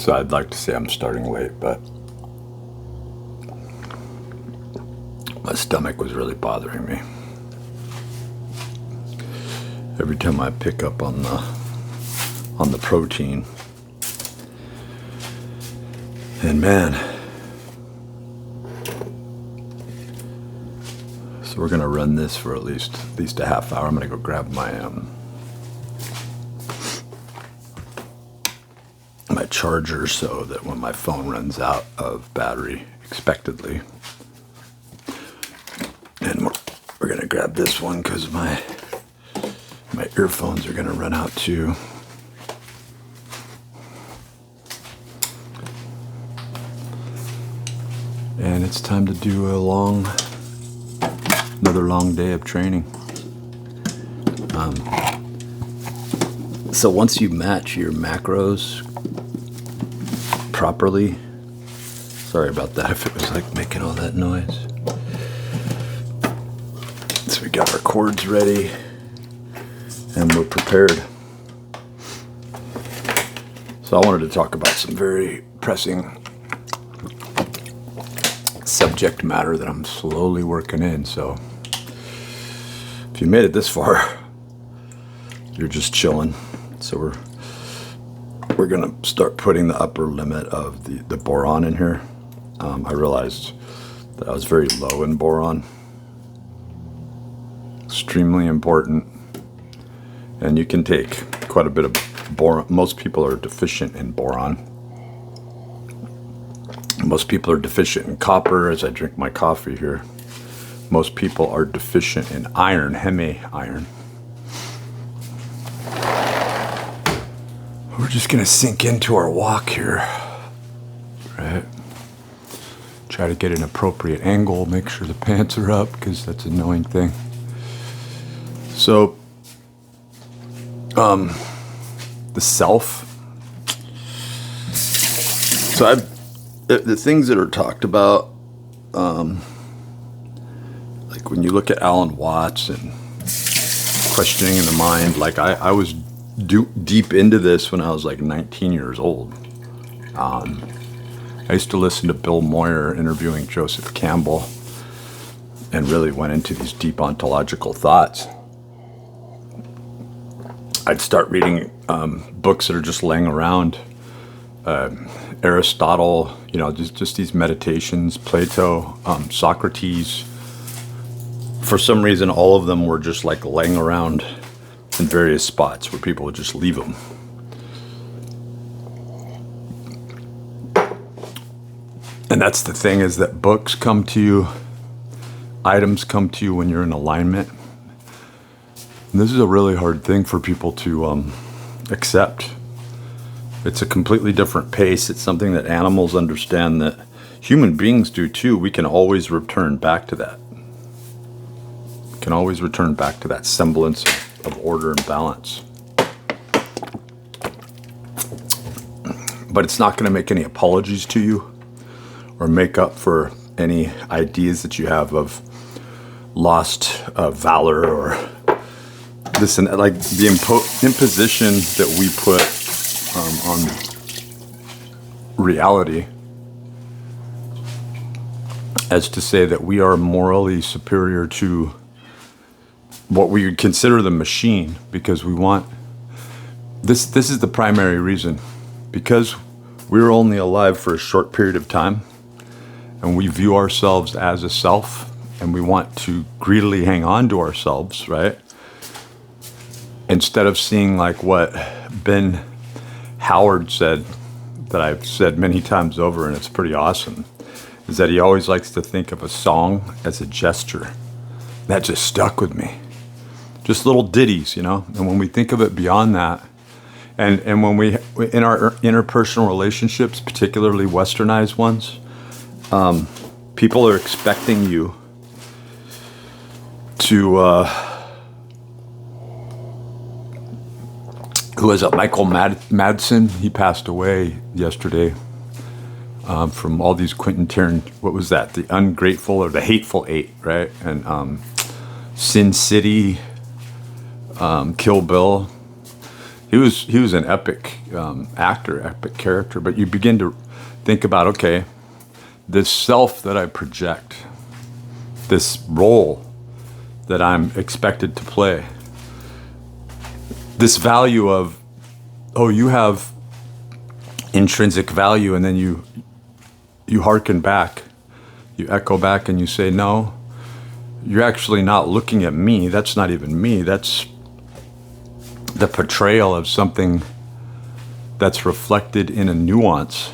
So I'd like to say I'm starting late, but my stomach was really bothering me. Every time I pick up on the protein. And man, so we're gonna run this for at least a half hour. I'm gonna go grab my charger so that when my phone runs out of battery expectedly, and we're gonna grab this one because my earphones are gonna run out too. And it's time to do another long day of training. So once you match your macros properly, sorry about that if it was like making all that noise. So we got our cords ready and we're prepared. So I wanted to talk about some very pressing subject matter that I'm slowly working in. So if you made it this far, you're just chilling. So we're gonna start putting the upper limit of the boron in here. I realized that I was very low in boron. Extremely important. And you can take quite a bit of boron. Most people are deficient in boron. Most people are deficient in copper as I drink my coffee here. Most people are deficient in iron, hemi-iron. We're just gonna sink into our walk here, right? Try to get an appropriate angle, make sure the pants are up, because that's an annoying thing. So, the self. So the things that are talked about, like when you look at Alan Watts and questioning in the mind, like I was deep into this when I was like 19 years old. I used to listen to Bill Moyer interviewing Joseph Campbell and really went into these deep ontological thoughts. I'd start reading books that are just laying around. Aristotle, just these meditations, Plato, Socrates. For some reason, all of them were just like laying around in various spots where people would just leave them. And that's the thing, is that books come to you, items come to you when you're in alignment. And this is a really hard thing for people to accept. It's a completely different pace. It's something that animals understand, that human beings do too. We can always return back to that. We can always return back to that semblance of order and balance. But it's not going to make any apologies to you or make up for any ideas that you have of lost valor or this and like the imposition that we put on reality, as to say that we are morally superior to what we would consider the machine, because we want this is the primary reason, because we're only alive for a short period of time and we view ourselves as a self and we want to greedily hang on to ourselves, right? Instead of seeing like what Ben Howard said, that I've said many times over, and it's pretty awesome, is that he always likes to think of a song as a gesture. That just stuck with me. Just little ditties, and when we think of it beyond that, and when we, in our interpersonal relationships, particularly westernized ones, people are expecting you to, who was it? Michael Madsen. He passed away yesterday from all these Quentin Tarantino. What was that? The Ungrateful or the Hateful Eight, right? And Sin City, Kill Bill. he was an epic actor, epic character. But you begin to think about, okay, this self that I project, this role that I'm expected to play, this value of, oh, you have intrinsic value, and then you hearken back, you echo back, and you say, no, you're actually not looking at me. That's not even me. That's the portrayal of something that's reflected in a nuance,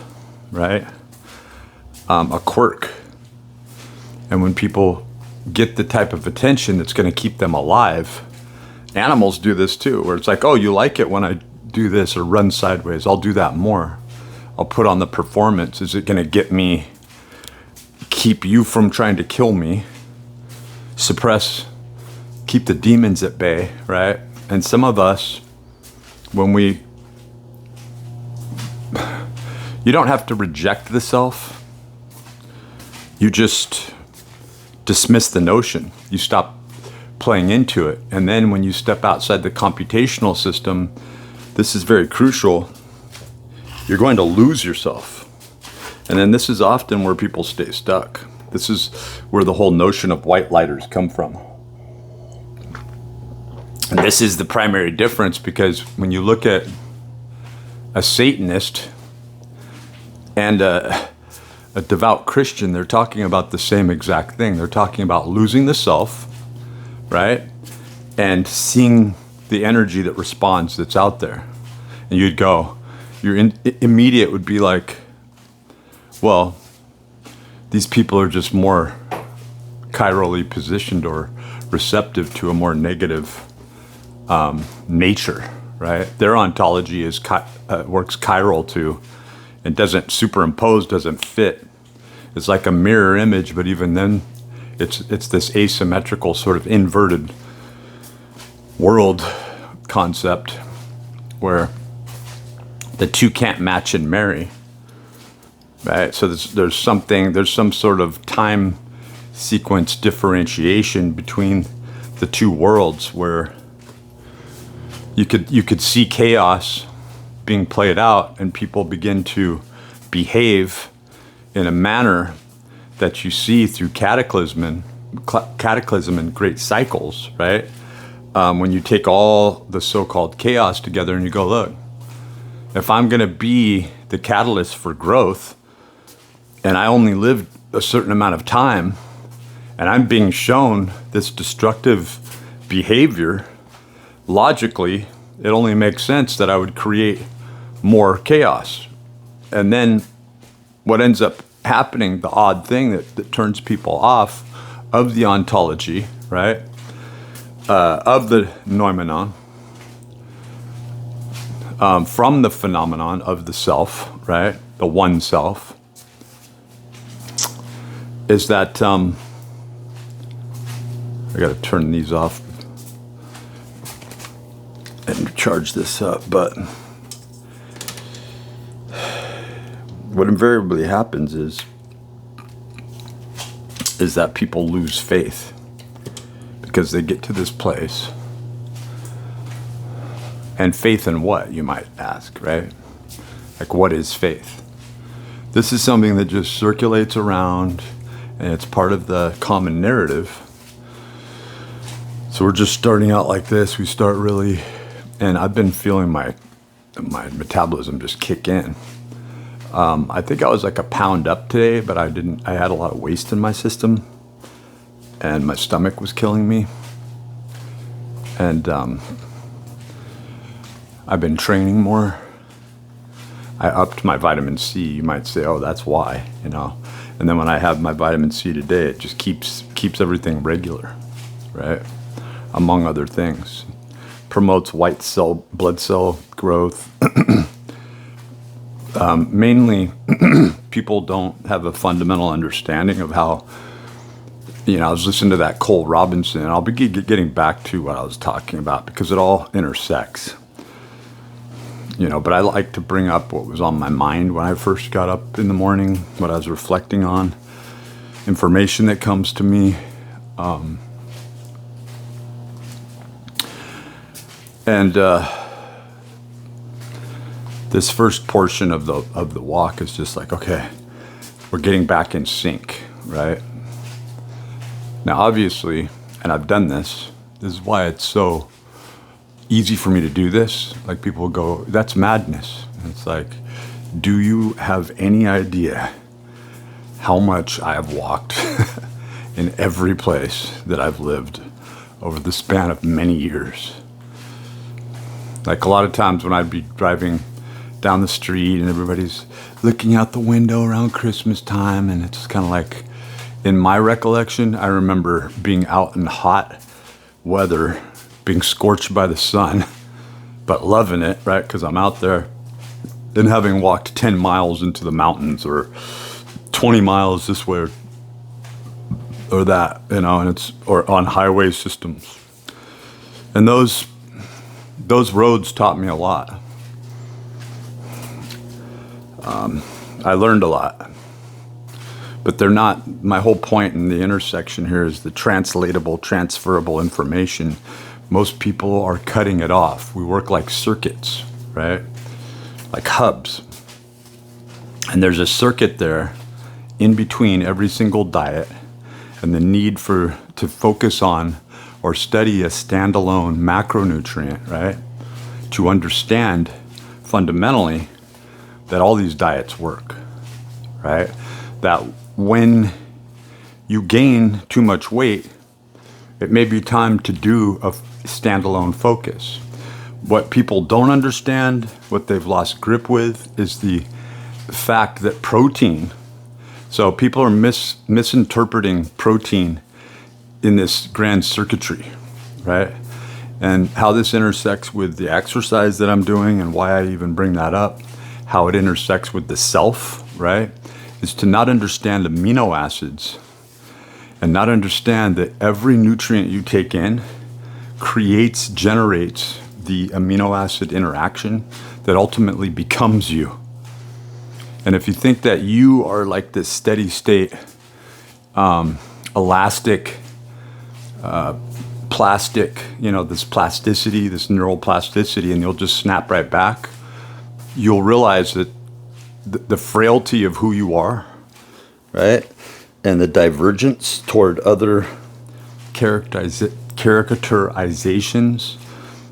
right? A quirk. And when people get the type of attention that's going to keep them alive, animals do this too, where it's like, oh, you like it when I do this or run sideways. I'll do that more. I'll put on the performance. Is it going to get me, keep you from trying to kill me, suppress, keep the demons at bay, right? And some of us, when you don't have to reject the self, you just dismiss the notion. You stop playing into it. And then when you step outside the computational system, this is very crucial, you're going to lose yourself. And then this is often where people stay stuck. This is where the whole notion of white lighters come from. And this is the primary difference, because when you look at a Satanist and a devout Christian, they're talking about the same exact thing. They're talking about losing the self, right? And seeing the energy that responds that's out there. And you'd go, your immediate would be like, well, these people are just more chirally positioned or receptive to a more negative nature, right? Their ontology is works chiral too, and doesn't superimpose, doesn't fit. It's like a mirror image, but even then, it's this asymmetrical sort of inverted world concept where the two can't match and marry, right? So there's some sort of time sequence differentiation between the two worlds where you could see chaos being played out, and people begin to behave in a manner that you see through cataclysm and great cycles, right? When you take all the so-called chaos together and you go, look, if I'm going to be the catalyst for growth, and I only lived a certain amount of time, and I'm being shown this destructive behavior, logically, it only makes sense that I would create more chaos. And then what ends up happening, the odd thing that turns people off of the ontology, right, of the noumenon, from the phenomenon of the self, right, the one self, is that, I got to turn these off and charge this up, but what invariably happens is that people lose faith because they get to this place. And faith in what, you might ask, right? Like, what is faith? This is something that just circulates around, and it's part of the common narrative. So we're just starting out like this. We start really, and I've been feeling my metabolism just kick in. I think I was like a pound up today, but I had a lot of waste in my system, and my stomach was killing me. And I've been training more. I upped my vitamin C. You might say, oh, that's why, you know. And then when I have my vitamin C today, it just keeps everything regular, right? Among other things. Promotes white blood cell growth. Mainly, people don't have a fundamental understanding of how, I was listening to that Cole Robinson, and I'll be getting back to what I was talking about because it all intersects. But I like to bring up what was on my mind when I first got up in the morning, what I was reflecting on, information that comes to me. This first portion of the walk is just like, okay, we're getting back in sync, right? Now, obviously, and I've done this. This is why it's so easy for me to do this. Like people will go, that's madness. And it's like, do you have any idea how much I have walked in every place that I've lived over the span of many years? Like a lot of times when I'd be driving down the street and everybody's looking out the window around Christmas time, and it's kind of like, in my recollection, I remember being out in hot weather, being scorched by the sun, but loving it, right? Because I'm out there, and having walked 10 miles into the mountains or 20 miles this way or that, and it's, or on highway systems. And those roads taught me a lot. I learned a lot. But they're not, my whole point in the intersection here is the translatable, transferable information. Most people are cutting it off. We work like circuits, right? Like hubs. And there's a circuit there in between every single diet and the need to focus on or study a standalone macronutrient, right? To understand fundamentally that all these diets work, right? That when you gain too much weight, it may be time to do a standalone focus. What people don't understand, what they've lost grip with, is the fact that protein, so people are misinterpreting protein in this grand circuitry, right? And how this intersects with the exercise that I'm doing and why I even bring that up, how it intersects with the self, right? Is to not understand amino acids and not understand that every nutrient you take in generates the amino acid interaction that ultimately becomes you. And if you think that you are like this steady state, elastic, plastic, this plasticity, this neural plasticity, and you'll just snap right back, you'll realize that the frailty of who you are, right? And the divergence toward other caricaturizations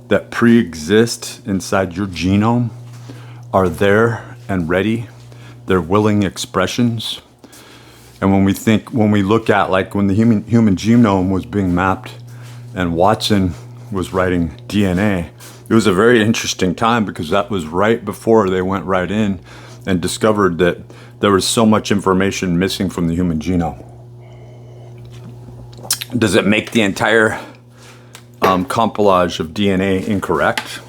that pre-exist inside your genome are there and ready. They're willing expressions. And when we look at, like when the human genome was being mapped and Watson was writing DNA, it was a very interesting time because that was right before they went right in and discovered that there was so much information missing from the human genome. Does it make the entire compilage of DNA incorrect?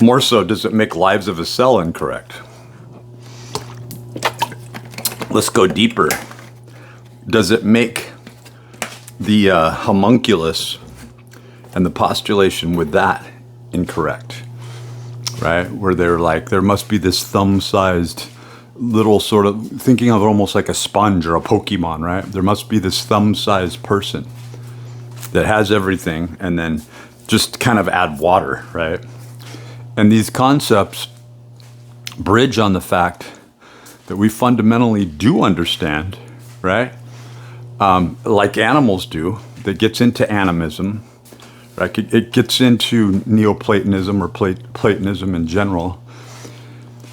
More so, does it make lives of a cell incorrect? Let's go deeper. Does it make the homunculus and the postulation with that incorrect? Right? Where they're like, there must be this thumb-sized little sort of, thinking of it almost like a sponge or a Pokemon, right? There must be this thumb-sized person that has everything and then just kind of add water, right? And these concepts bridge on the fact that we fundamentally do understand, right? Like animals do, that gets into animism, right? It gets into Neoplatonism or Platonism in general.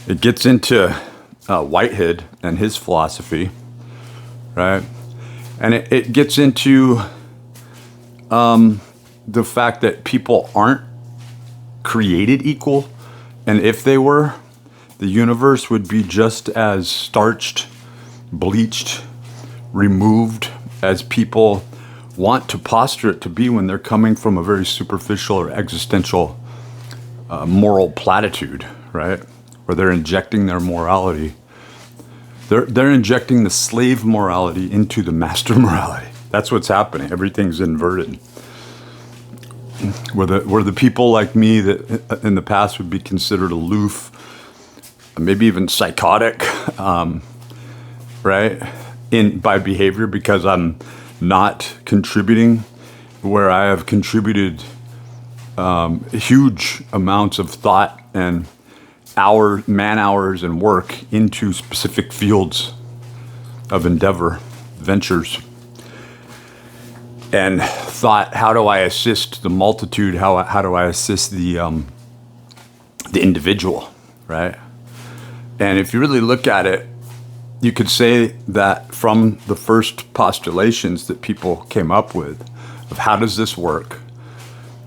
It gets into Whitehead and his philosophy, right? And it gets into the fact that people aren't created equal, and if they were, the universe would be just as starched, bleached, removed as people want to posture it to be when they're coming from a very superficial or existential moral platitude, right? Where they're injecting their morality. They're injecting the slave morality into the master morality. That's what's happening. Everything's inverted. Where the people like me that in the past would be considered aloof, maybe even psychotic, right? By behavior because I'm not contributing, where I have contributed huge amounts of thought and man hours and work into specific fields of endeavor, ventures, and thought, how do I assist the multitude? How do I assist the individual, right? And if you really look at it, you could say that from the first postulations that people came up with of how does this work,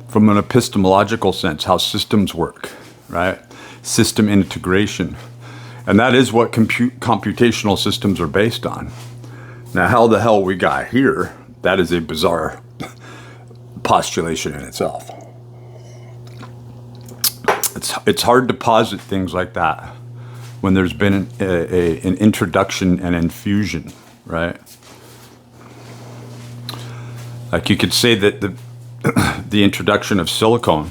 from an epistemological sense, how systems work, right? System integration. And that is what computational systems are based on. Now, how the hell we got here, that is a bizarre postulation in itself. It's hard to posit things like that when there's been an introduction and infusion, right? Like you could say that the introduction of silicone,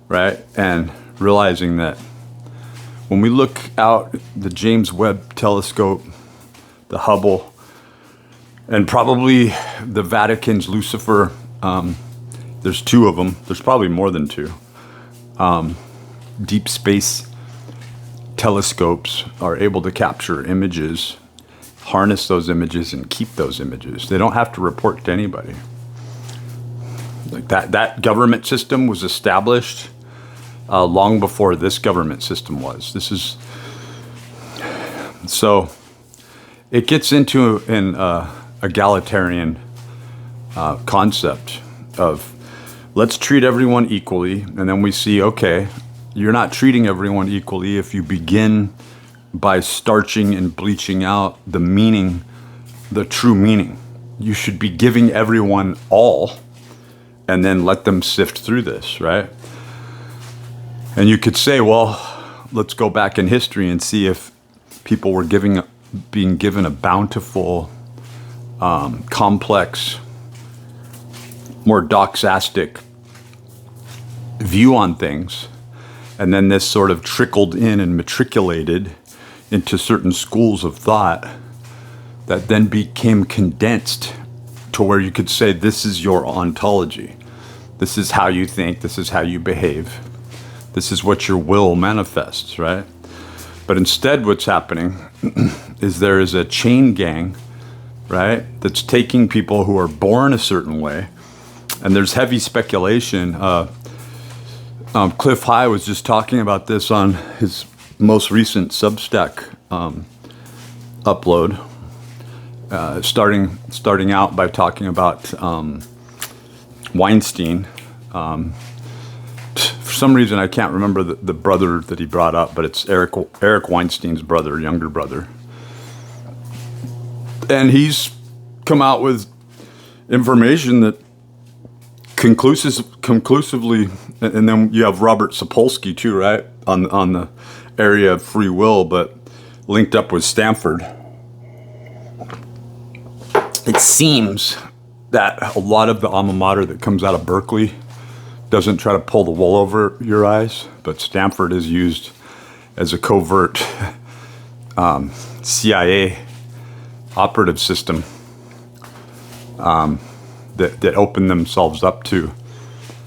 right? And realizing that when we look out the James Webb Telescope, the Hubble, and probably the Vatican's Lucifer, there's two of them. There's probably more than two. Deep space telescopes are able to capture images, harness those images, and keep those images. They don't have to report to anybody. Like that government system was established long before this government system was. So it gets into an egalitarian concept of let's treat everyone equally, and then we see, okay, you're not treating everyone equally if you begin by starching and bleaching out the meaning, the true meaning. You should be giving everyone all, and then let them sift through this, right? And you could say, well, let's go back in history and see if people were being given a bountiful, complex, more doxastic view on things. And then this sort of trickled in and matriculated into certain schools of thought that then became condensed to where you could say, this is your ontology. This is how you think. This is how you behave. This is what your will manifests, right? But instead what's happening is there is a chain gang, right, that's taking people who are born a certain way. And there's heavy speculation. Cliff High was just talking about this on his most recent Substack upload, starting out by talking about Weinstein. For some reason, I can't remember the brother that he brought up, but it's Eric Weinstein's brother, younger brother. And he's come out with information that conclusively, and then you have Robert Sapolsky too, right, on the area of free will, but linked up with Stanford. It seems that a lot of the alma mater that comes out of Berkeley doesn't try to pull the wool over your eyes, but Stanford is used as a covert CIA operative system that opened themselves up to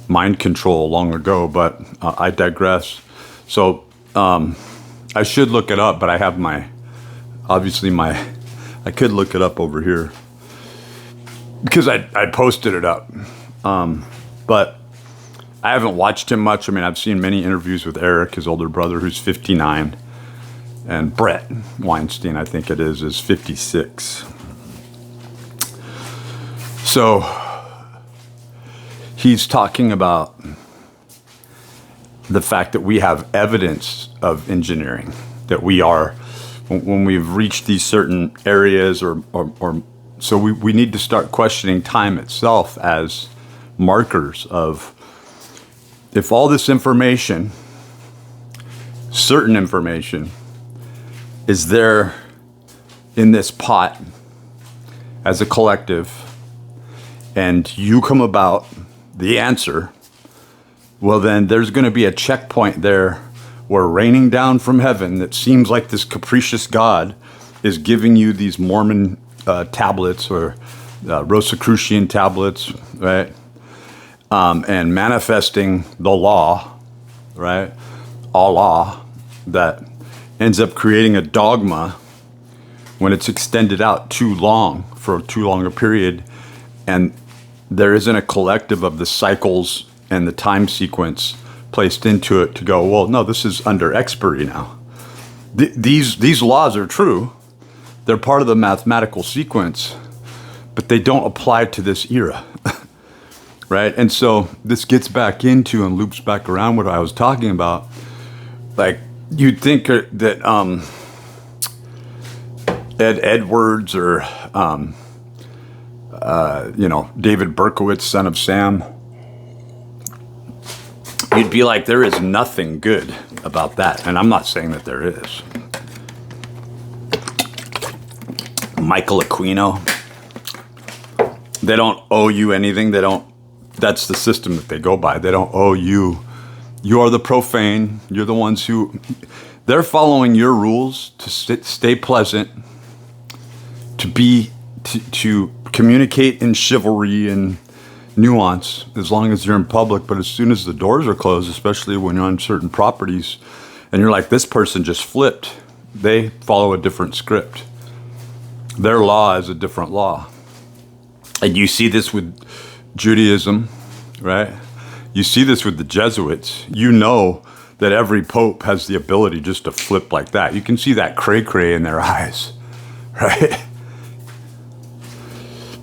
mind control long ago, but I digress. So I should look it up, but I have I could look it up over here because I posted it up. But I haven't watched him much. I mean, I've seen many interviews with Eric, his older brother, who's 59, and Brett Weinstein, I think it is 56. So he's talking about the fact that we have evidence of engineering, that we are, when we've reached these certain areas or so we need to start questioning time itself as markers of, if all this information, certain information, is there in this pot as a collective, and you come about the answer, well then there's going to be a checkpoint there where raining down from heaven that seems like this capricious God is giving you these Mormon tablets or Rosicrucian tablets, right? And manifesting the law, right? Allah, that ends up creating a dogma when it's extended out too long, for too long a period, and there isn't a collective of the cycles and the time sequence placed into it to go, well, no, this is under expiry now. These laws are true. They're part of the mathematical sequence, but they don't apply to this era, right? And so this gets back into and loops back around what I was talking about. Like, you'd think that Ed Edwards or David Berkowitz, son of Sam, you'd be like, there is nothing good about that. And I'm not saying that there is. Michael Aquino, they don't owe you anything. That's the system that they go by. They don't owe you. You are the profane. You're the ones who, they're following your rules to stay pleasant, to communicate in chivalry and nuance as long as you're in public. But as soon as the doors are closed, especially when you're on certain properties and you're like, this person just flipped, they follow a different script. Their law is a different law. And you see this with Judaism, right? You see this with the Jesuits. You know that every pope has the ability just to flip like that. You can see that cray-cray in their eyes, right?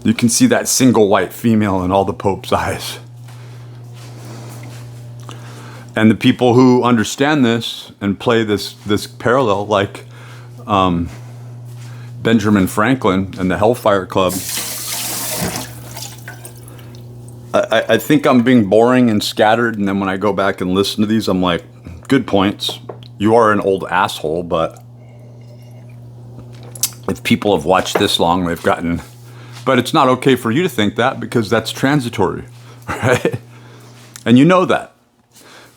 You can see that single white female in all the Pope's eyes. And the people who understand this and play this parallel, like Benjamin Franklin and the Hellfire Club, I think I'm being boring and scattered, and then when I go back and listen to these, I'm like, good points. You are an old asshole, but if people have watched this long, they've gotten... But it's not okay for you to think that, because that's transitory, right? And you know that.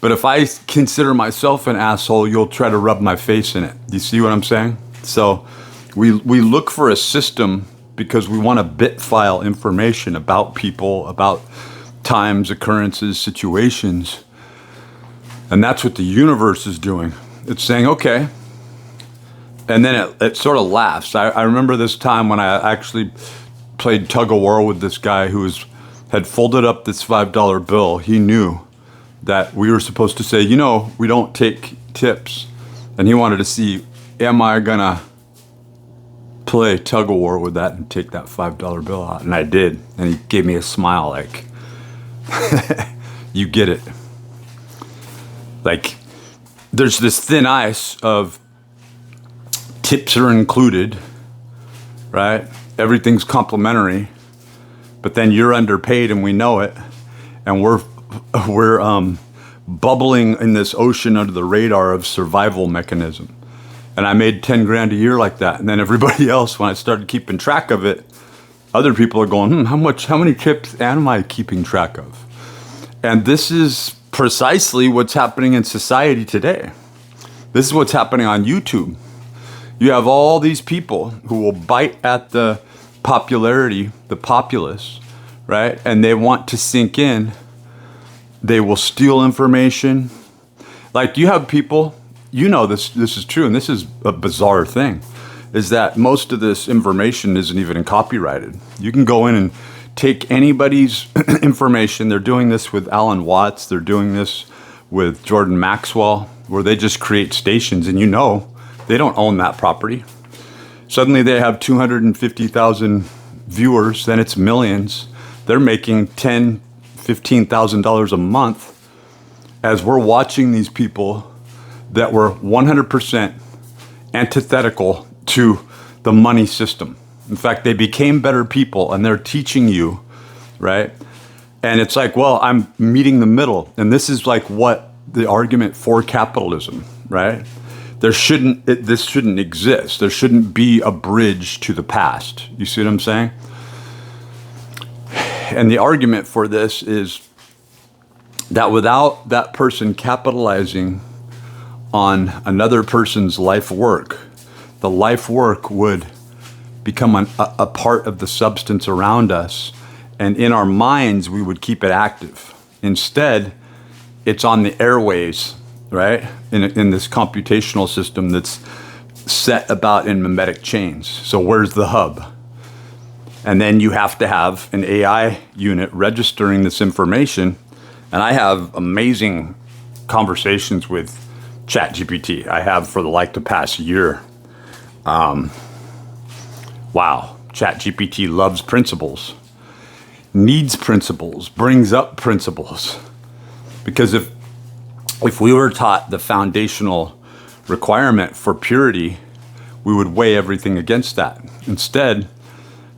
But if I consider myself an asshole, you'll try to rub my face in it. Do you see what I'm saying? So we look for a system because we want to bit file information about people, about times, occurrences, situations. And that's what the universe is doing. It's saying, okay. And then it sort of laughs. I remember this time when I actually played tug of war with this guy who had folded up this $5 bill. He knew that we were supposed to say, we don't take tips. And he wanted to see, am I gonna play tug of war with that and take that $5 bill out? And I did. And he gave me a smile like, you get it. Like, there's this thin ice of tips are included, right? Everything's complimentary, but then you're underpaid and we know it, and we're bubbling in this ocean under the radar of survival mechanism. And I made 10 grand a year like that, and then everybody else, when I started keeping track of it, other people are going, how many tips am I keeping track of? And this is precisely what's happening in society today. This is what's happening on YouTube. You have all these people who will bite at the popularity, the populace, right? And they want to sink in. They will steal information. Like, you have people, this is true, and this is a bizarre thing, is that most of this information isn't even copyrighted. You can go in and take anybody's information. They're doing this with Alan Watts. They're doing this with Jordan Maxwell, where they just create stations, and they don't own that property. Suddenly they have 250,000 viewers, then it's millions. They're making $10,000, $15,000 a month as we're watching these people that were 100% antithetical to the money system. In fact, they became better people, and they're teaching you, right? And it's like, well, I'm meeting the middle. And this is like what the argument for capitalism, right? This shouldn't exist. There shouldn't be a bridge to the past. You see what I'm saying? And the argument for this is that without that person capitalizing on another person's life work, the life work would become a part of the substance around us. And in our minds, we would keep it active. Instead, it's on the airways right? In this computational system that's set about in mimetic chains. So where's the hub? And then you have to have an AI unit registering this information. And I have amazing conversations with ChatGPT. I have for the past year. Wow, ChatGPT loves principles, needs principles, brings up principles. Because if we were taught the foundational requirement for purity, we would weigh everything against that. Instead,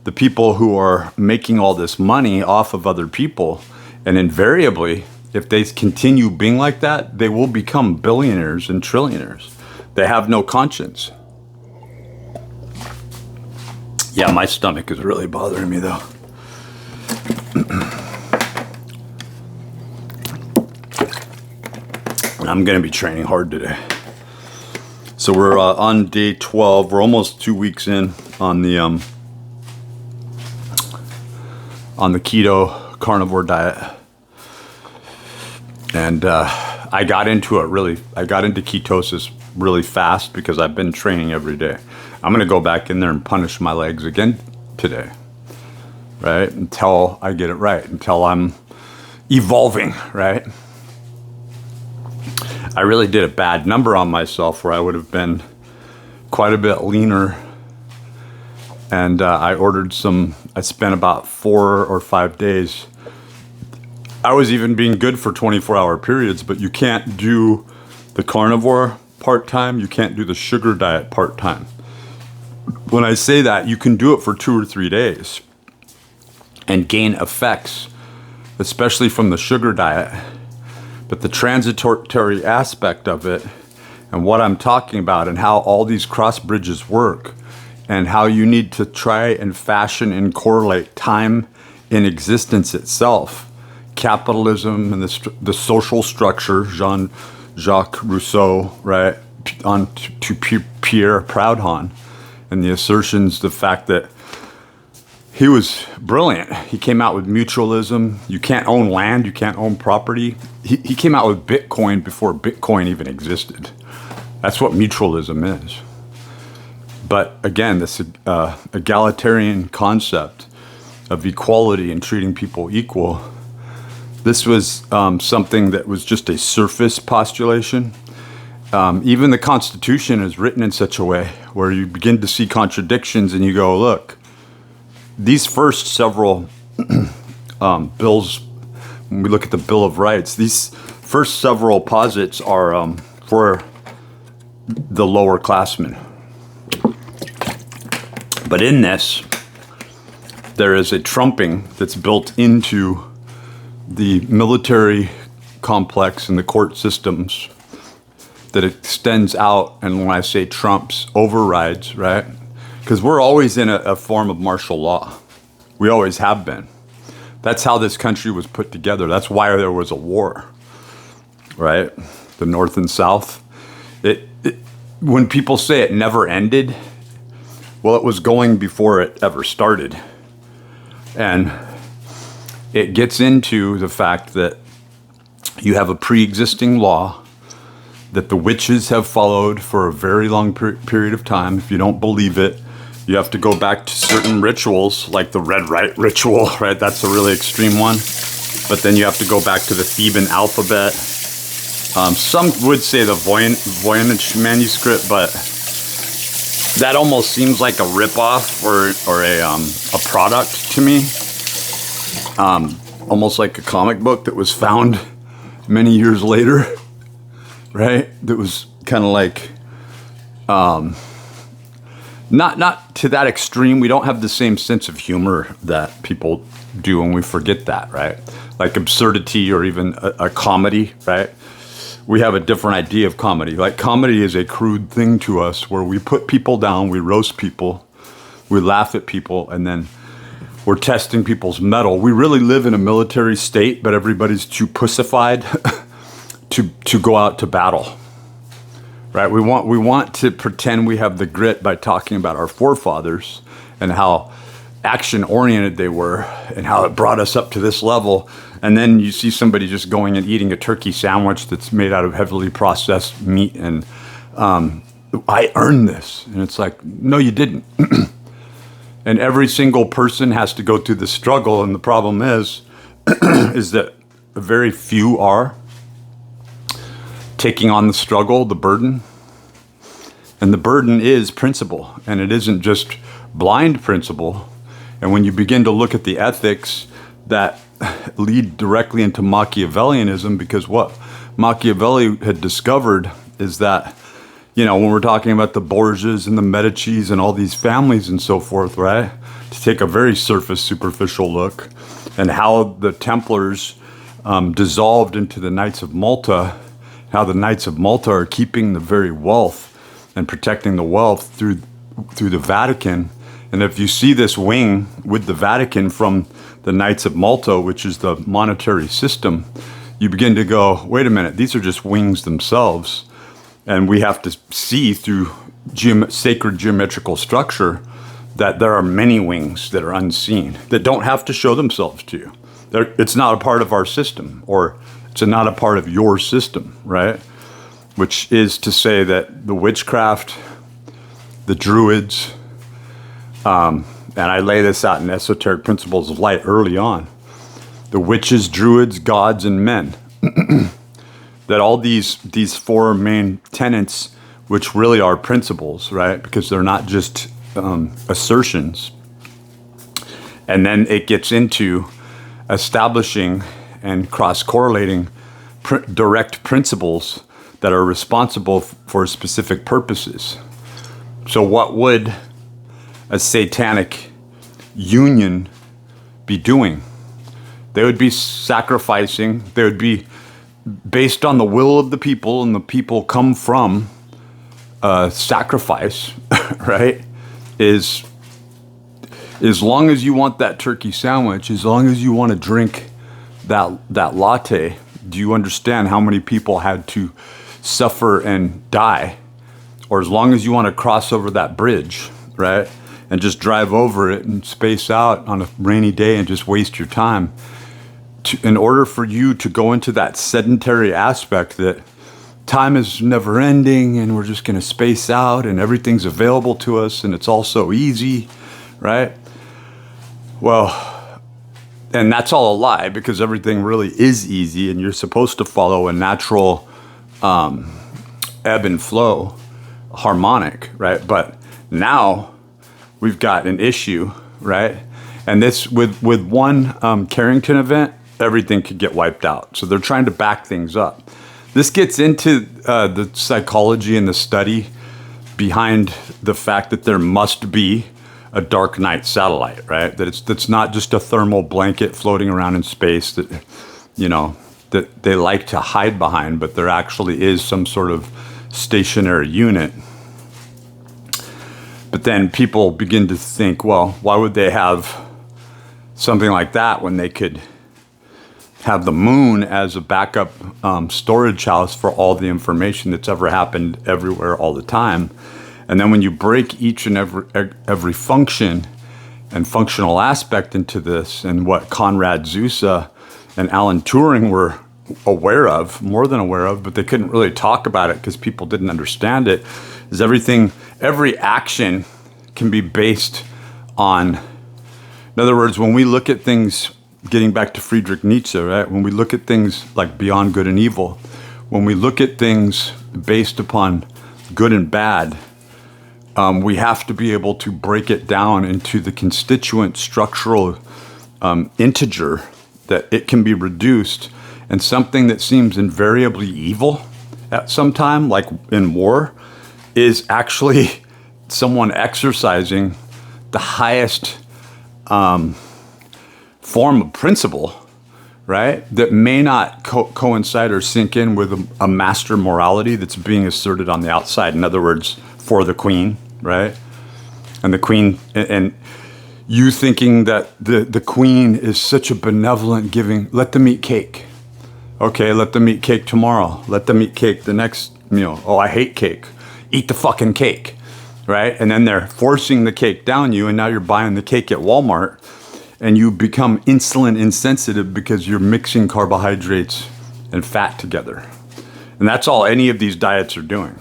the people who are making all this money off of other people, and invariably, if they continue being like that, they will become billionaires and trillionaires. They have no conscience. Yeah, my stomach is really bothering me though. I'm going to be training hard today. So we're on day 12. We're almost 2 weeks in on the keto carnivore diet. And I got into ketosis really fast because I've been training every day. I'm going to go back in there and punish my legs again today, right? Until I get it right, until I'm evolving, right? I really did a bad number on myself where I would have been quite a bit leaner. And I spent about 4 or 5 days. I was even being good for 24-hour periods, but you can't do the carnivore part-time. You can't do the sugar diet part-time. When I say that, you can do it for 2 or 3 days and gain effects, especially from the sugar diet. But the transitory aspect of it and what I'm talking about and how all these cross bridges work and how you need to try and fashion and correlate time in existence itself, capitalism and the social structure, Jean-Jacques Rousseau, right, on to Pierre Proudhon, and the assertions, the fact that he was brilliant. He came out with mutualism. You can't own land. You can't own property. He came out with Bitcoin before Bitcoin even existed. That's what mutualism is. But again, this egalitarian concept of equality and treating people equal, this was something that was just a surface postulation. Even the Constitution is written in such a way where you begin to see contradictions and you go, look, these first several bills, when we look at the Bill of Rights, these first several posits are for the lower classmen. But in this, there is a trumping that's built into the military complex and the court systems that extends out, and when I say trumps, overrides, right? Because we're always in a form of martial law. We always have been. That's how this country was put together. That's why there was a war, right? The North and South. When people say it never ended, well, it was going before it ever started. And it gets into the fact that you have a pre-existing law that the witches have followed for a very long period of time. If you don't believe it, you have to go back to certain rituals, like the red right ritual, right? That's a really extreme one. But then you have to go back to the Theban alphabet. Some would say the Voynich manuscript, but that almost seems like a ripoff or a product to me. Almost like a comic book that was found many years later, right? That was kind of like, not to that extreme. We don't have the same sense of humor that people do, and we forget that, right? Like absurdity or even a comedy, right? We have a different idea of comedy. Like comedy is a crude thing to us where we put people down, we roast people, we laugh at people, and then we're testing people's mettle. We really live in a military state, but everybody's too pussified to go out to battle, right? We want to pretend we have the grit by talking about our forefathers and how action oriented they were and how it brought us up to this level. And then you see somebody just going and eating a turkey sandwich that's made out of heavily processed meat and I earned this. And it's like, no, you didn't. And every single person has to go through the struggle. And the problem is that very few are taking on the struggle, the burden. And the burden is principle. And it isn't just blind principle. And when you begin to look at the ethics that lead directly into Machiavellianism, because what Machiavelli had discovered is that, you know, when we're talking about the Borgias and the Medicis and all these families and so forth, right? To take a very surface, superficial look, and how the Templars dissolved into the Knights of Malta, how the Knights of Malta are keeping the very wealth and protecting the wealth through the Vatican. And if you see this wing with the Vatican from the Knights of Malta, which is the monetary system, you begin to go, wait a minute, these are just wings themselves. And we have to see through sacred geometrical structure that there are many wings that are unseen, that don't have to show themselves to you. It's not a part of our system, or it's not a part of your system, right? Which is to say that the witchcraft, the druids, and I lay this out in Esoteric Principles of Light early on, the witches, druids, gods, and men. That all these four main tenets, which really are principles, right? Because they're not just assertions. And then it gets into establishing and cross-correlating direct principles that are responsible for specific purposes. So what would a satanic union be doing? They would be sacrificing, they would be based on the will of the people, and the people come from sacrifice, right? Is as long as you want that turkey sandwich, as long as you want to drink that latte, do you understand how many people had to suffer and die? Or as long as you want to cross over that bridge, right? And just drive over it and space out on a rainy day and just waste your time. In order for you to go into that sedentary aspect that time is never ending and we're just going to space out and everything's available to us and it's all so easy, right? Well, and that's all a lie, because everything really is easy and you're supposed to follow a natural ebb and flow harmonic, right? But now we've got an issue, right? And this with one Carrington event, everything could get wiped out. So they're trying to back things up. This gets into the psychology and the study behind the fact that there must be a dark night satellite, right? That's not just a thermal blanket floating around in space that, you know, that they like to hide behind, but there actually is some sort of stationary unit. But then people begin to think, well, why would they have something like that when they could have the moon as a backup storage house for all the information that's ever happened everywhere all the time? And then when you break each and every function and functional aspect into this, and what Conrad Zuse and Alan Turing were aware of, more than aware of, but they couldn't really talk about it because people didn't understand it, is every action can be based on, in other words, when we look at things, getting back to Friedrich Nietzsche, right? When we look at things like beyond good and evil, when we look at things based upon good and bad, we have to be able to break it down into the constituent structural integer that it can be reduced. And something that seems invariably evil at some time, like in war, is actually someone exercising the highest form of principle, right? That may not coincide or sink in with a master morality that's being asserted on the outside. In other words, for the queen, right? And the queen, and you thinking that the queen is such a benevolent giving, let them eat cake. Okay, let them eat cake tomorrow. Let them eat cake the next meal. Oh, I hate cake. Eat the fucking cake. right? And then they're forcing the cake down you, and now you're buying the cake at Walmart, and you become insulin insensitive because you're mixing carbohydrates and fat together. And that's all any of these diets are doing.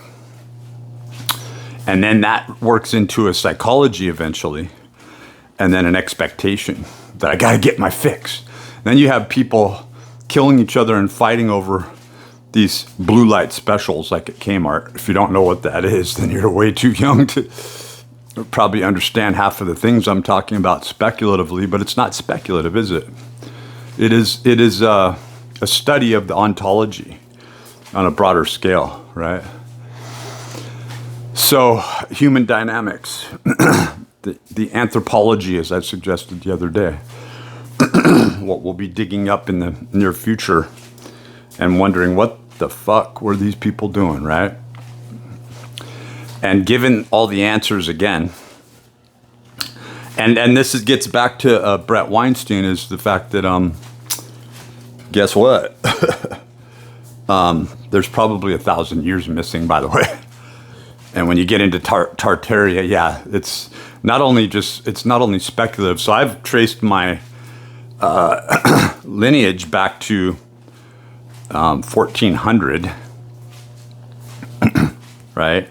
And then that works into a psychology eventually, and then an expectation that I gotta get my fix. Then you have people killing each other and fighting over these blue light specials like at Kmart. If you don't know what that is, then you're way too young to probably understand half of the things I'm talking about speculatively, but it's not speculative, is it? It is a study of the ontology on a broader scale, right? So human dynamics, the anthropology, as I suggested the other day, what we'll be digging up in the near future and wondering what the fuck were these people doing, right? And given all the answers again, and gets back to Brett Weinstein, is the fact that guess what? There's probably 1,000 years missing, by the way. And when you get into Tartaria, yeah, it's not only speculative. So I've traced my lineage back to 1400, right?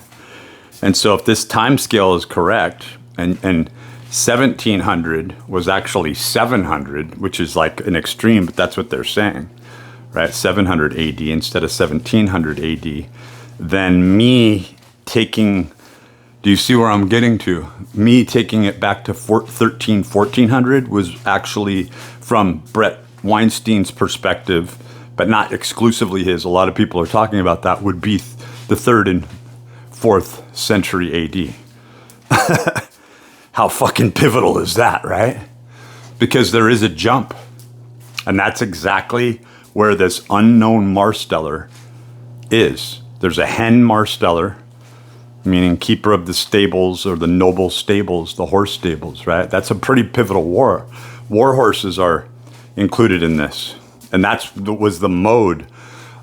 And so if this time scale is correct, and 1700 was actually 700, which is like an extreme, but that's what they're saying, right? 700 AD instead of 1700 AD, then me taking, do you see where I'm getting to? Me taking it back to 1400 was actually, from Brett Weinstein's perspective, but not exclusively his, a lot of people are talking about that, would be the 3rd and 4th century AD. How fucking pivotal is that, right? Because there is a jump. And that's exactly where this unknown Marsteller is. There's a hen Marsteller, meaning keeper of the stables, or the noble stables, the horse stables, right? That's a pretty pivotal war. War horses are included in this. And that was the mode.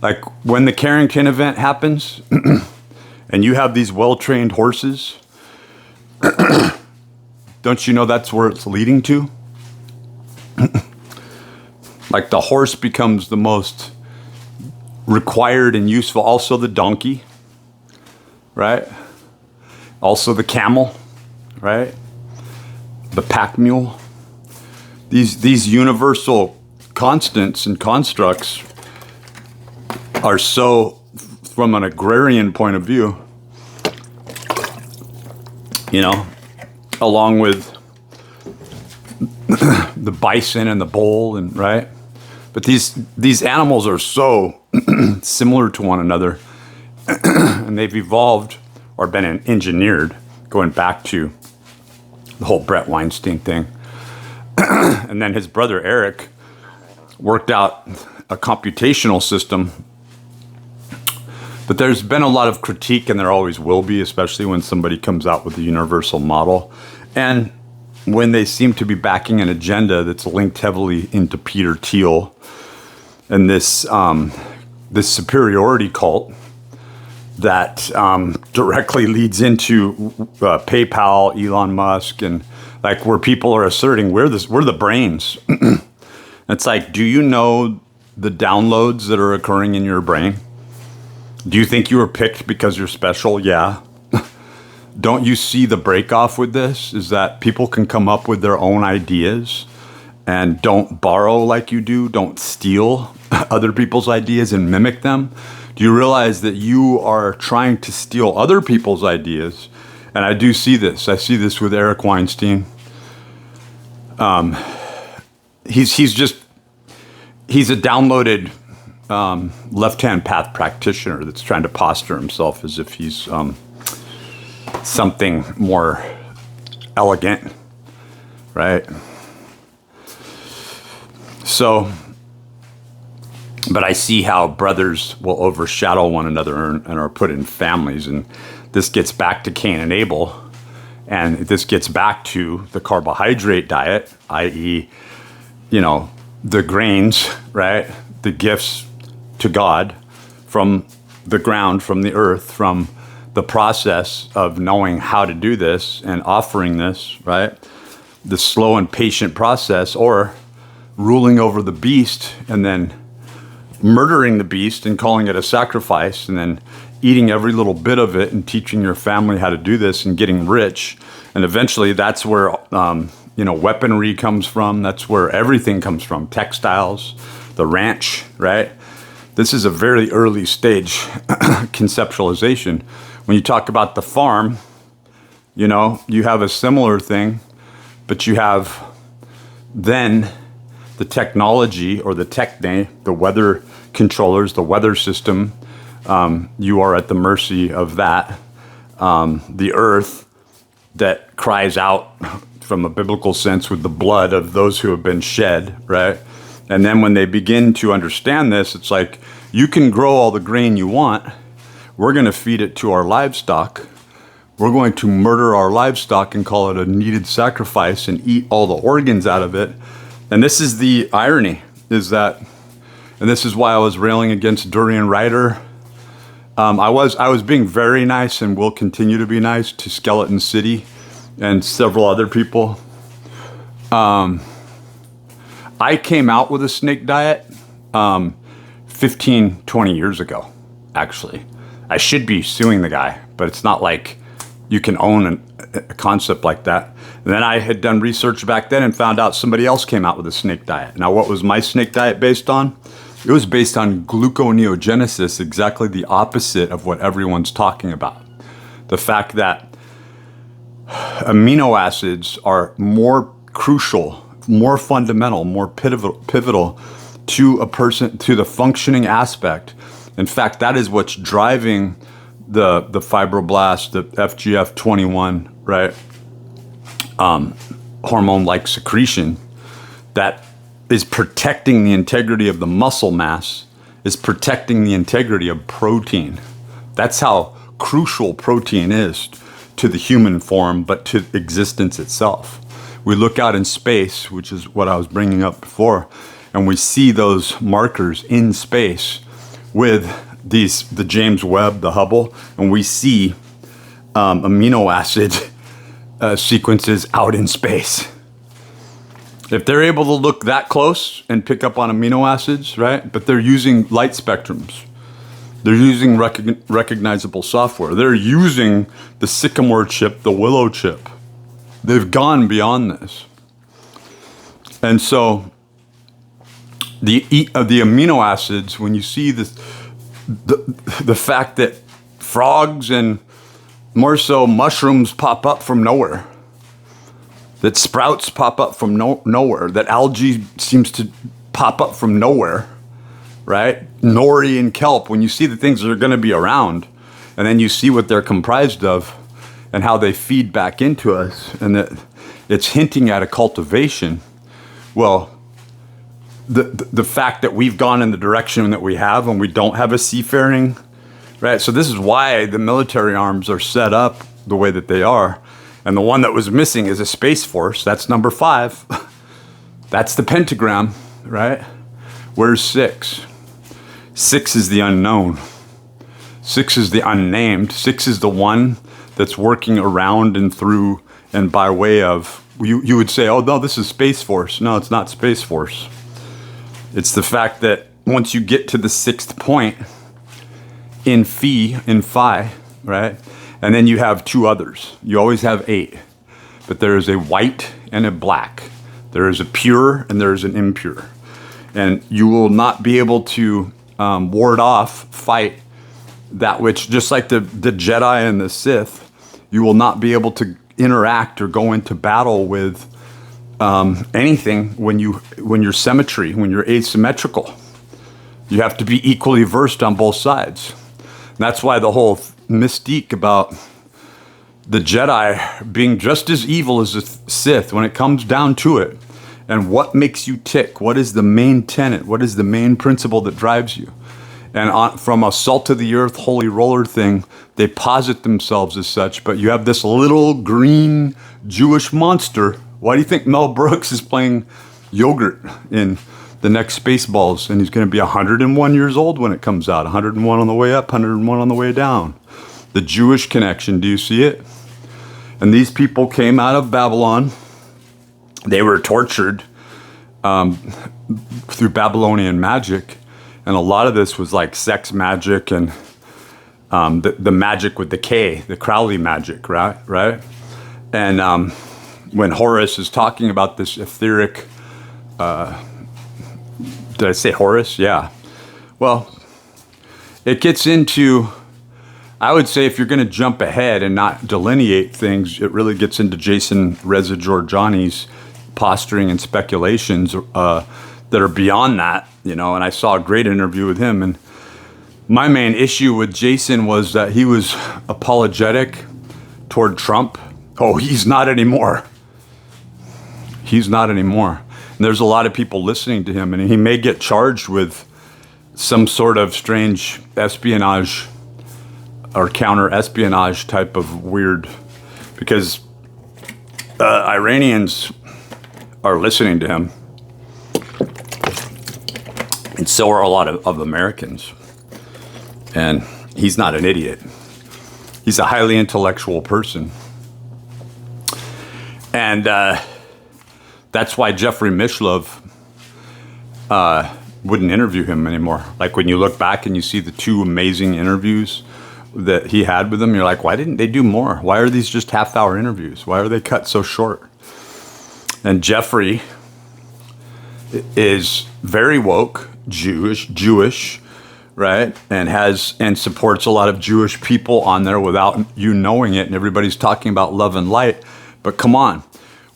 Like when the Carrington event happens, and you have these well-trained horses, don't you know that's where it's leading to? Like the horse becomes the most required and useful. Also the donkey, right? Also the camel, right? The pack mule. These universal constants and constructs are so, from an agrarian point of view, you know, along with the bison and the bull, and right? But these animals are so similar to one another, and they've evolved or been engineered, going back to the whole Brett Weinstein thing. And then his brother Eric worked out a computational system. But there's been a lot of critique, and there always will be, especially when somebody comes out with a universal model. And when they seem to be backing an agenda that's linked heavily into Peter Thiel and this superiority cult that directly leads into PayPal, Elon Musk, and like where people are asserting we're the brains. It's like, do you know the downloads that are occurring in your brain? Do you think you were picked because you're special? Yeah. Don't you see the break-off with this? Is that people can come up with their own ideas and don't borrow like you do, don't steal other people's ideas and mimic them? Do you realize that you are trying to steal other people's ideas? And I do see this. I see this with Eric Weinstein. He's a downloaded left-hand path practitioner that's trying to posture himself as if he's something more elegant, right? So, but I see how brothers will overshadow one another and are put in families, and this gets back to Cain and Abel, and this gets back to the carbohydrate diet, i.e., you know, the grains, right? The gifts to God from the ground, from the earth, from the process of knowing how to do this and offering this, right? The slow and patient process, or ruling over the beast and then murdering the beast and calling it a sacrifice and then eating every little bit of it and teaching your family how to do this and getting rich. And eventually that's where, weaponry comes from. That's where everything comes from. Textiles, the ranch, right? This is a very early stage conceptualization. When you talk about the farm, you have a similar thing, but you have then the technology or the techne, the weather controllers, the weather system. You are at the mercy of that. The earth that cries out from a biblical sense with the blood of those who have been shed, right? And then when they begin to understand this, it's like, you can grow all the grain you want. We're going to feed it to our livestock. We're going to murder our livestock and call it a needed sacrifice and eat all the organs out of it. And this is the irony, is that, and this is why I was railing against Durian Ryder. I was being very nice and will continue to be nice to Skeleton City and several other people. I came out with a snake diet 15, 20 years ago, actually. I should be suing the guy, but it's not like you can own a concept like that. And then I had done research back then and found out somebody else came out with a snake diet. Now, what was my snake diet based on? It was based on gluconeogenesis, exactly the opposite of what everyone's talking about. The fact that amino acids are more crucial, more fundamental, more pivotal to a person, to the functioning aspect. In fact, that is what's driving the fibroblast, the FGF21, right? Hormone-like secretion that is protecting the integrity of the muscle mass, is protecting the integrity of protein. That's how crucial protein is to the human form, but to existence itself. We look out in space, which is what I was bringing up before, and we see those markers in space with the James Webb, the Hubble, and we see amino acid sequences out in space. If they're able to look that close and pick up on amino acids, right? But they're using light spectrums. They're using recognizable software. They're using the Sycamore chip, the Willow chip. They've gone beyond this. And so the amino acids, when you see the fact that frogs and more so mushrooms pop up from nowhere, that sprouts pop up from nowhere, that algae seems to pop up from nowhere, right? Nori and kelp, when you see the things that are going to be around, and then you see what they're comprised of and how they feed back into us, and that it's hinting at a cultivation. Well, the fact that we've gone in the direction that we have and we don't have a seafaring, right? So this is why the military arms are set up the way that they are. And the one that was missing is a Space Force. That's number 5. That's the pentagram, right? Where's 6? 6 is the unknown. 6 is the unnamed. 6 is the one that's working around and through and by way of, you would say, oh, no, this is Space Force. No, it's not Space Force. It's the fact that once you get to the 6th point in phi, right? And then you have 2 others. You always have 8. But there is a white and a black. There is a pure and there is an impure. And you will not be able to ward off, fight that which, just like the Jedi and the Sith, you will not be able to interact or go into battle with anything when you're symmetry, when you're asymmetrical. You have to be equally versed on both sides. And that's why the whole mystique about the Jedi being just as evil as the Sith, when it comes down to it, and what makes you tick, what is the main tenet, what is the main principle that drives you. And from a salt of the earth, holy roller thing, they posit themselves as such, but you have this little green Jewish monster. Why do you think Mel Brooks is playing yogurt in the next Spaceballs, and he's going to be 101 years old when it comes out, 101 on the way up, 101 on the way down? The Jewish connection, do you see it? And these people came out of Babylon. They were tortured through Babylonian magic. And a lot of this was like sex magic and the magic with the K, the Crowley magic, right? And when Horace is talking about this etheric, did I say Horace? Yeah. Well, it gets into, I would say if you're going to jump ahead and not delineate things, it really gets into Jason Reza Giorgiani's posturing and speculations that are beyond that, and I saw a great interview with him. And my main issue with Jason was that he was apologetic toward Trump. Oh, he's not anymore. He's not anymore. And there's a lot of people listening to him, and he may get charged with some sort of strange espionage or counter-espionage type of weird, because Iranians are listening to him. And so are a lot of Americans. And he's not an idiot. He's a highly intellectual person. And that's why Jeffrey Mishlove wouldn't interview him anymore. Like when you look back and you see the 2 amazing interviews that he had with him, you're like, why didn't they do more? Why are these just half-hour interviews? Why are they cut so short? And Jeffrey is very woke, Jewish, right? And supports a lot of Jewish people on there without you knowing it. And everybody's talking about love and light. But come on,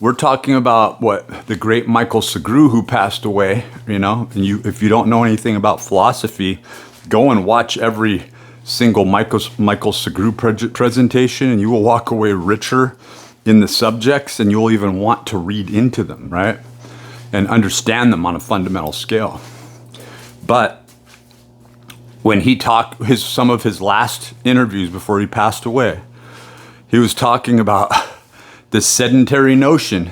we're talking about the great Michael Segru, who passed away, and if you don't know anything about philosophy, go and watch every single Michael Segru presentation, and you will walk away richer in the subjects, and you'll even want to read into them, right? And understand them on a fundamental scale. But when he talked some of his last interviews before he passed away, he was talking about this sedentary notion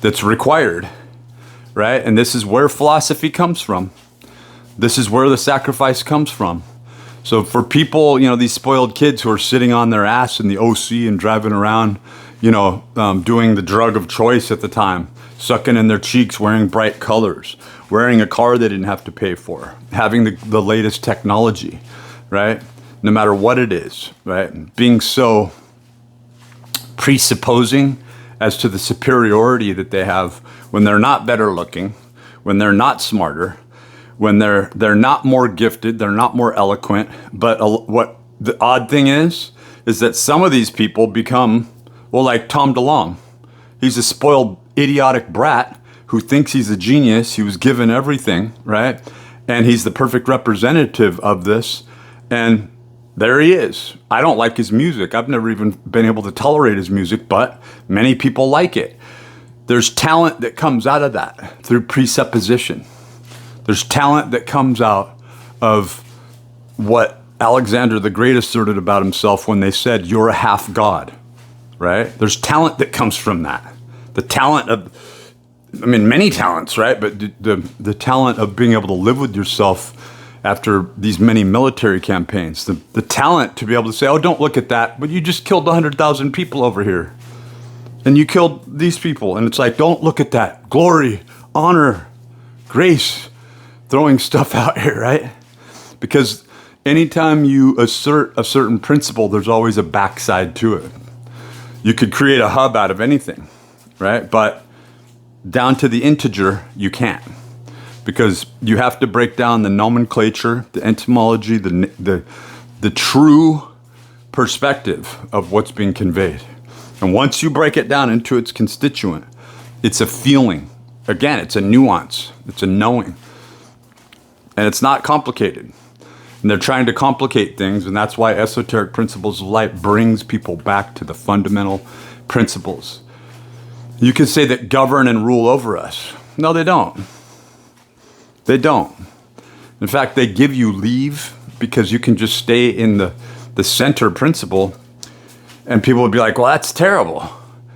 that's required, right? And this is where philosophy comes from. This is where the sacrifice comes from. So for people, these spoiled kids who are sitting on their ass in the OC and driving around, doing the drug of choice at the time, sucking in their cheeks, wearing bright colors, wearing a car they didn't have to pay for, having the latest technology, right? No matter what it is, right? Being so presupposing as to the superiority that they have when they're not better looking, when they're not smarter, when they're not more gifted, they're not more eloquent. But what the odd thing is that some of these people become, like Tom DeLonge. He's a spoiled, idiotic brat who thinks he's a genius. He was given everything, right? And he's the perfect representative of this. And there he is. I don't like his music. I've never even been able to tolerate his music, but many people like it. There's talent that comes out of that through presupposition. There's talent that comes out of what Alexander the Great asserted about himself when they said, you're a half god, right? There's talent that comes from that. The talent of, many talents, right? But the talent of being able to live with yourself after these many military campaigns. The talent to be able to say, oh, don't look at that, but you just killed 100,000 people over here. And you killed these people. And it's like, don't look at that. Glory, honor, grace, throwing stuff out here, right? Because anytime you assert a certain principle, there's always a backside to it. You could create a hub out of anything, right? But down to the integer, you can't. Because you have to break down the nomenclature, the etymology, the true perspective of what's being conveyed. And once you break it down into its constituent, it's a feeling. Again, it's a nuance. It's a knowing. And it's not complicated. And they're trying to complicate things, and that's why esoteric principles of light brings people back to the fundamental principles. You could say that govern and rule over us. No, they don't. They don't. In fact, they give you leave because you can just stay in the center principle, and people would be like, well, that's terrible.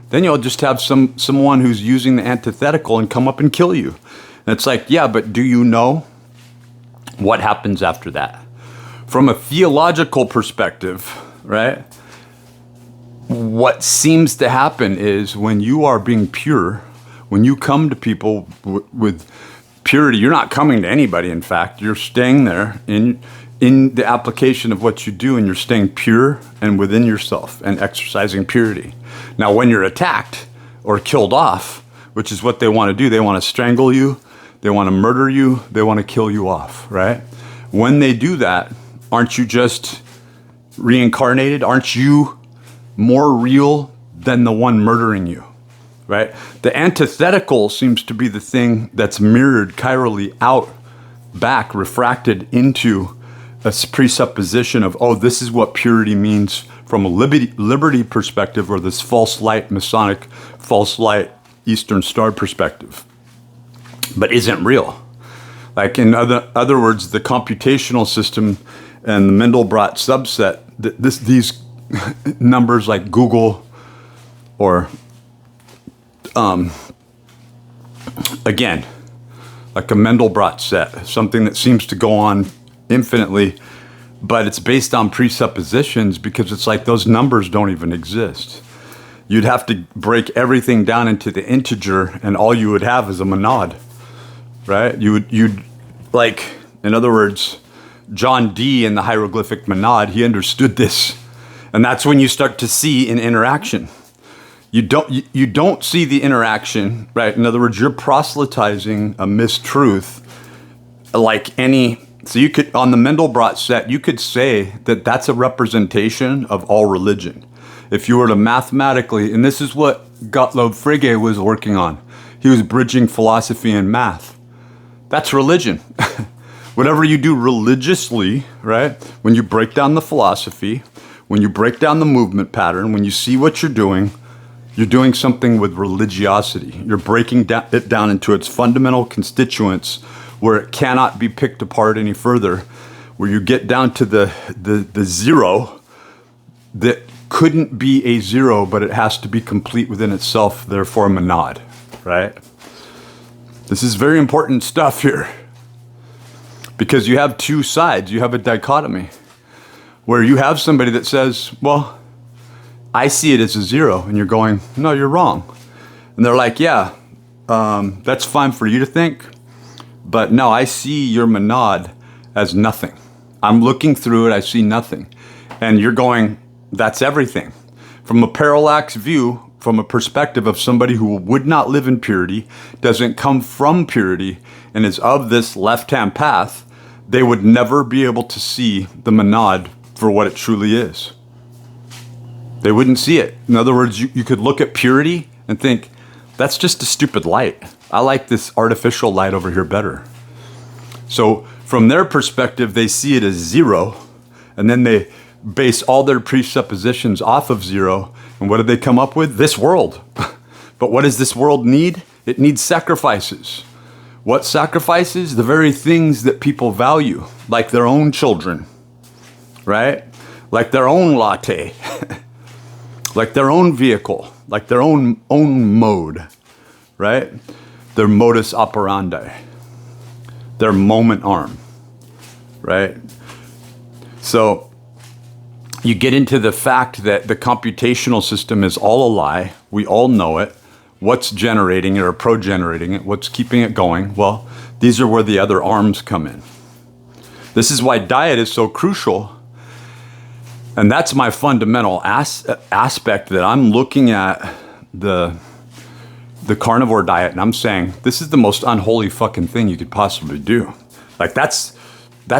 Then you'll just have someone who's using the antithetical and come up and kill you. And it's like, yeah, but do you know what happens after that? From a theological perspective, right? What seems to happen is when you are being pure, when you come to people with purity, you're not coming to anybody. In fact, you're staying there in the application of what you do, and you're staying pure and within yourself and exercising purity. Now, when you're attacked or killed off, which is what they want to do, they want to strangle you, they want to murder you, they want to kill you off, right? When they do that, aren't you just reincarnated? Aren't you more real than the one murdering you, right? The antithetical seems to be the thing that's mirrored chirally out, back, refracted into a presupposition of, oh, this is what purity means from a liberty perspective, or this false light, Masonic false light, Eastern Star perspective, but isn't real. Like, in other words, the computational system and the Mandelbrot subset, these numbers like Google or, again, like a Mandelbrot set, something that seems to go on infinitely, but it's based on presuppositions, because it's like those numbers don't even exist. You'd have to break everything down into the integer, and all you would have is a monad, right? You'd like, in other words, John Dee in the hieroglyphic monad, he understood this. And that's when you start to see an interaction. You don't see the interaction, right? In other words, you're proselytizing a mistruth like any. So you could, on the Mandelbrot set, you could say that that's a representation of all religion. If you were to mathematically, and this is what Gottlob Frege was working on. He was bridging philosophy and math. That's religion. Whatever you do religiously, right? When you break down the philosophy, when you break down the movement pattern, when you see what you're doing something with religiosity. You're breaking it down into its fundamental constituents, where it cannot be picked apart any further, where you get down to the zero that couldn't be a zero, but it has to be complete within itself, therefore monad, right? This is very important stuff here, because you have two sides. You have a dichotomy where you have somebody that says, well, I see it as a zero, and you're going, no, you're wrong. And they're like, yeah, that's fine for you to think, but no, I see your monad as nothing. I'm looking through it, I see nothing. And you're going, that's everything. From a parallax view, from a perspective of somebody who would not live in purity, doesn't come from purity, and is of this left-hand path, they would never be able to see the monad for what it truly is. They wouldn't see it. In other words, you could look at purity and think, that's just a stupid light. I like this artificial light over here better. So from their perspective, they see it as zero, and then they base all their presuppositions off of zero. And what do they come up with? This world. But what does this world need? It needs sacrifices. What sacrifices? The very things that people value, like their own children, right? Like their own latte, like their own vehicle, like their own mode, right? Their modus operandi, their moment arm, right? So you get into the fact that the computational system is all a lie. We all know it. What's generating it or pro-generating it? What's keeping it going? Well, these are where the other arms come in. This is why diet is so crucial. And that's my fundamental aspect, that I'm looking at the carnivore diet and I'm saying, this is the most unholy fucking thing you could possibly do. Like, that's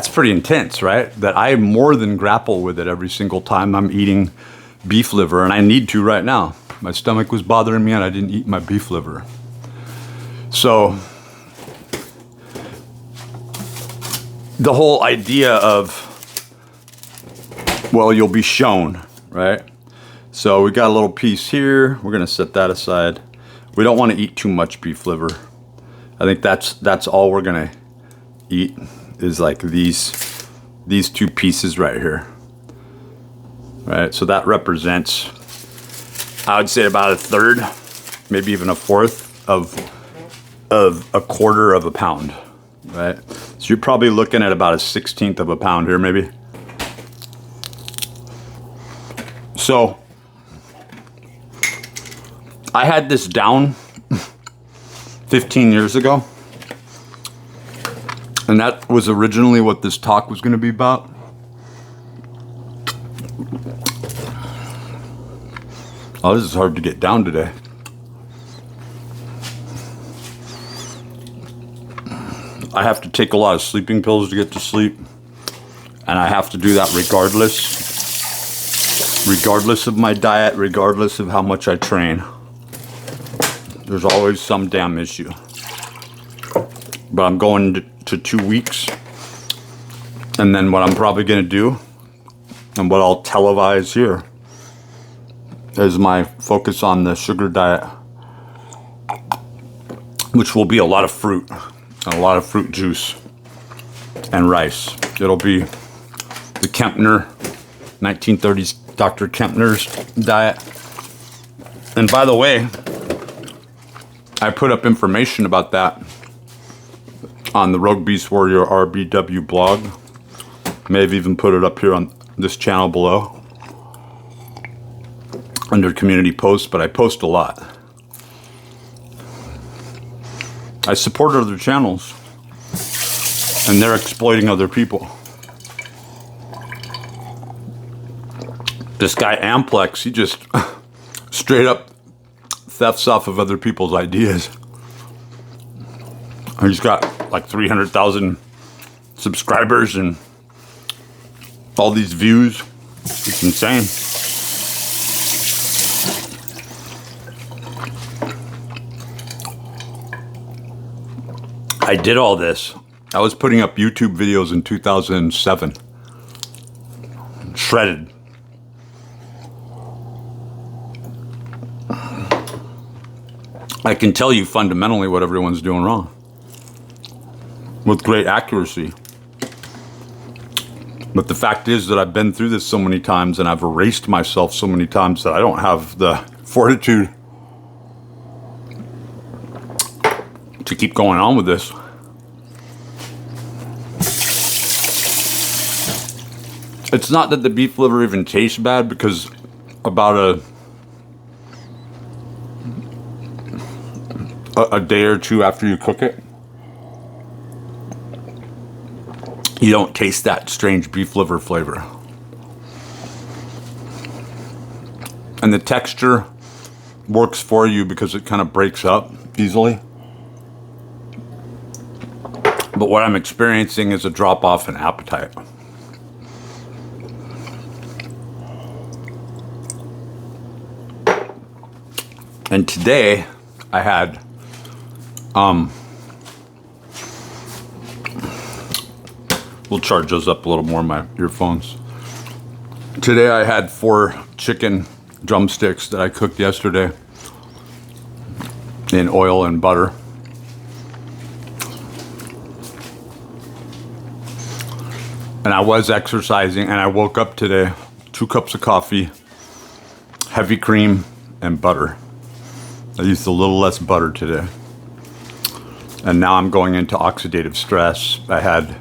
pretty intense, right? That I more than grapple with it every single time I'm eating beef liver, and I need to right now. My stomach was bothering me and I didn't eat my beef liver. So the whole idea of, well, you'll be shown, right? So we got a little piece here. We're gonna set that aside. We don't want to eat too much beef liver. I think that's all we're gonna eat, is like these two pieces right here. Right, so that represents, I would say, about a third, maybe even a fourth of a quarter of a pound, right? So you're probably looking at about a 1/16 of a pound here, maybe. So I had this down 15 years ago, and that was originally what this talk was going to be about. Oh, this is hard to get down today. I have to take a lot of sleeping pills to get to sleep, and I have to do that regardless of my diet, regardless of how much I train. There's always some damn issue. But I'm going to 2 weeks, and then what I'm probably going to do, and what I'll televise here, is my focus on the sugar diet, which will be a lot of fruit, a lot of fruit juice, and rice. It'll be the Kempner, 1930s Dr. Kempner's diet. And by the way, I put up information about that on the Rogue Beast Warrior RBW blog. May have even put it up here on this channel below under community posts, but I post a lot. I support other channels, and they're exploiting other people. This guy Amplex, he just straight up thefts off of other people's ideas. He's got like 300,000 subscribers and all these views. It's insane. I did all this. I was putting up YouTube videos in 2007. Shredded. I can tell you fundamentally what everyone's doing wrong with great accuracy. But the fact is that I've been through this so many times, and I've erased myself so many times that I don't have the fortitude to keep going on with this. It's not that the beef liver even tastes bad, because about a day or two after you cook it, you don't taste that strange beef liver flavor. And the texture works for you because it kind of breaks up easily. But what I'm experiencing is a drop off in appetite. And today I had we'll charge those up a little more, my earphones. Today I had 4 chicken drumsticks that I cooked yesterday in oil and butter. And I was exercising, and I woke up today, 2 cups of coffee, heavy cream, and butter. I used a little less butter today. And now I'm going into oxidative stress. I had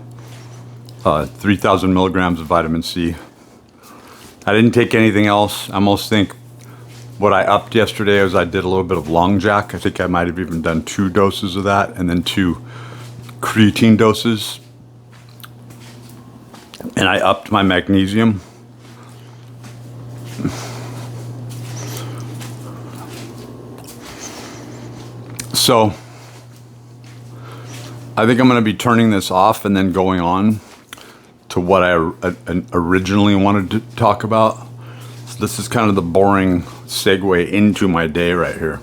3,000 milligrams of vitamin C. I didn't take anything else. I almost think what I upped yesterday was I did a little bit of long jack. I think I might have even done 2 doses of that, and then 2 creatine doses. And I upped my magnesium. So I think I'm going to be turning this off and then going on to what I originally wanted to talk about. So this is kind of the boring segue into my day right here.